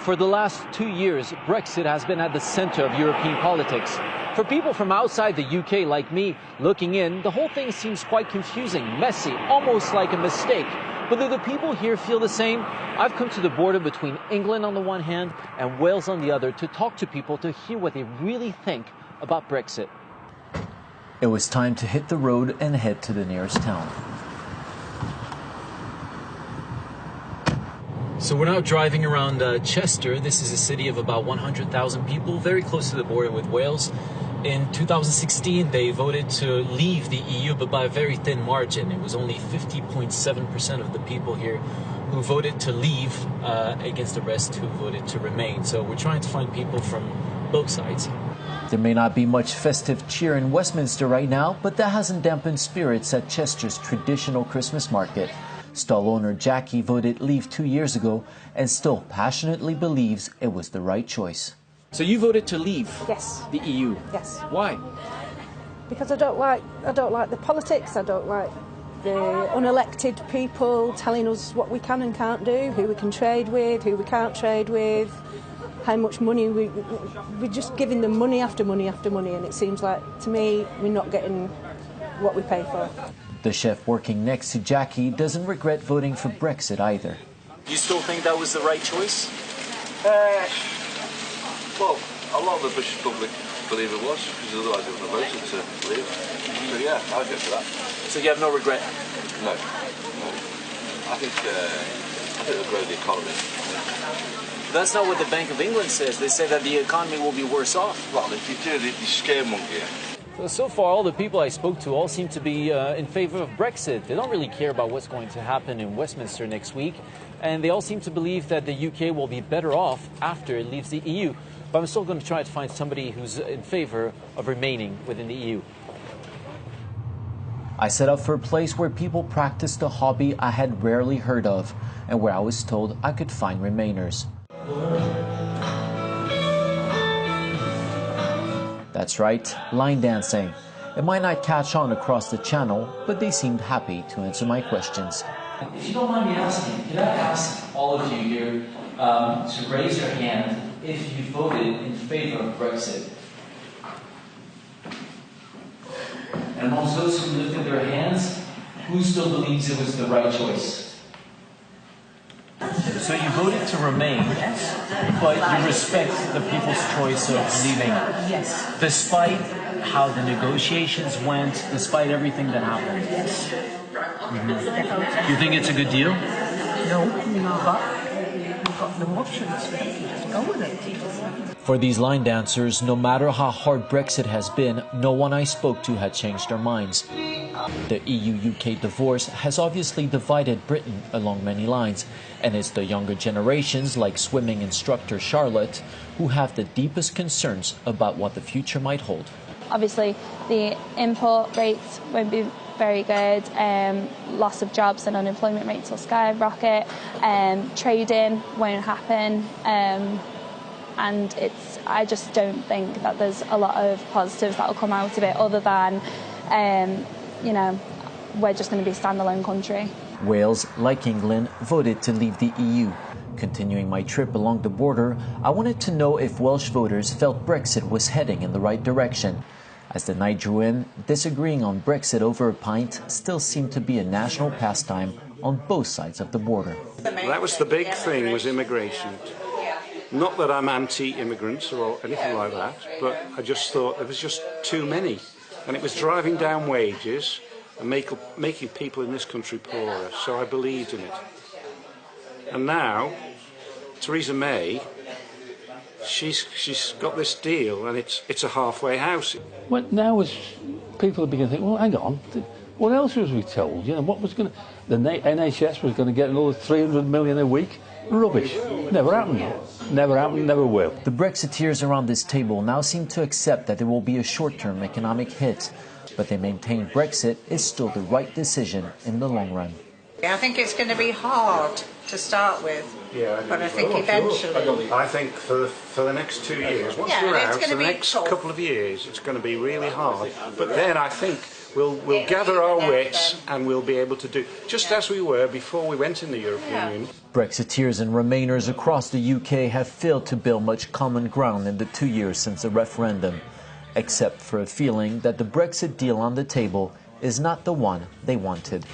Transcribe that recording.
For the last 2 years, Brexit has been at the center of European politics. For people from outside the UK like me, looking in, the whole thing seems quite confusing, messy, almost like a mistake. But do the people here feel the same? I've come to the border between England on the one hand and Wales on the other to talk to people to hear what they really think about Brexit. It was time to hit the road and head to the nearest town. So we're now driving around Chester. This is a city of about 100,000 people, very close to the border with Wales. In 2016, they voted to leave the EU, but by a very thin margin. It was only 50.7% of the people here who voted to leave against the rest who voted to remain. So we're trying to find people from both sides. There may not be much festive cheer in Westminster right now, but that hasn't dampened spirits at Chester's traditional Christmas market. Stall owner Jackie voted leave 2 years ago and still passionately believes it was the right choice. So you voted to leave? Yes. The EU? Yes. Why? Because I don't like the politics, I don't like the unelected people telling us what we can and can't do, who we can trade with, who we can't trade with, how much money we're just giving them money after money after money, and it seems like, to me, we're not getting what we pay for. The chef working next to Jackie doesn't regret voting for Brexit either. You still think that was the right choice? Well, a lot of the British public believe it was, because otherwise they would have voted to leave. So yeah, I'd go for that. So you have no regret? No. I think it'll grow the economy. That's not what the Bank of England says. They say that the economy will be worse off. Well, if you do the scaremonger. So far, all the people I spoke to all seem to be in favor of Brexit. They don't really care about what's going to happen in Westminster next week. And they all seem to believe that the UK will be better off after it leaves the EU. But I'm still going to try to find somebody who's in favor of remaining within the EU. I set up for a place where people practiced a hobby I had rarely heard of and where I was told I could find remainers. That's right, line dancing. It might not catch on across the channel, but they seemed happy to answer my questions. If you don't mind me asking, could I ask all of you here to raise your hand if you voted in favor of Brexit? And amongst those who lifted their hands, who still believes it was the right choice? So you voted to remain, but you respect the people's choice of leaving. Yes. Despite how the negotiations went, despite everything that happened. Yes. Mm-hmm. You think it's a good deal? No, but we've got no options. We have to just go with it. For these line dancers, no matter how hard Brexit has been, no one I spoke to had changed their minds. The EU-UK divorce has obviously divided Britain along many lines, and it's the younger generations like swimming instructor Charlotte who have the deepest concerns about what the future might hold. Obviously, the import rates won't be very good, loss of jobs and unemployment rates will skyrocket, trading won't happen, and I just don't think that there's a lot of positives that will come out of it other than, we're just going to be a standalone country. Wales, like England, voted to leave the EU. Continuing my trip along the border, I wanted to know if Welsh voters felt Brexit was heading in the right direction. As the night drew in, disagreeing on Brexit over a pint still seemed to be a national pastime on both sides of the border. That was the big thing, was immigration. Not that I'm anti-immigrants or anything like that, but I just thought there was just too many. And it was driving down wages and making people in this country poorer, so I believed in it. And now, Theresa May, she's got this deal, and it's a halfway house. Well, now as people are beginning to think, well, hang on, what else was we told? What was going to... The NHS was going to get another 300 million a week? Rubbish. Never happened. Never happened, never will. The Brexiteers around this table now seem to accept that there will be a short-term economic hit, but they maintain Brexit is still the right decision in the long run. I think it's going to be hard to start with, Yeah, but I think eventually... I think for the next 2 years, once Yeah, we're it's out, gonna for the be next tough. couple of years, it's going to be really hard. But then I think we'll gather our wits and we'll be able to do, just as we were before we went in the European Union. Brexiteers and Remainers across the UK have failed to build much common ground in the 2 years since the referendum, except for a feeling that the Brexit deal on the table is not the one they wanted.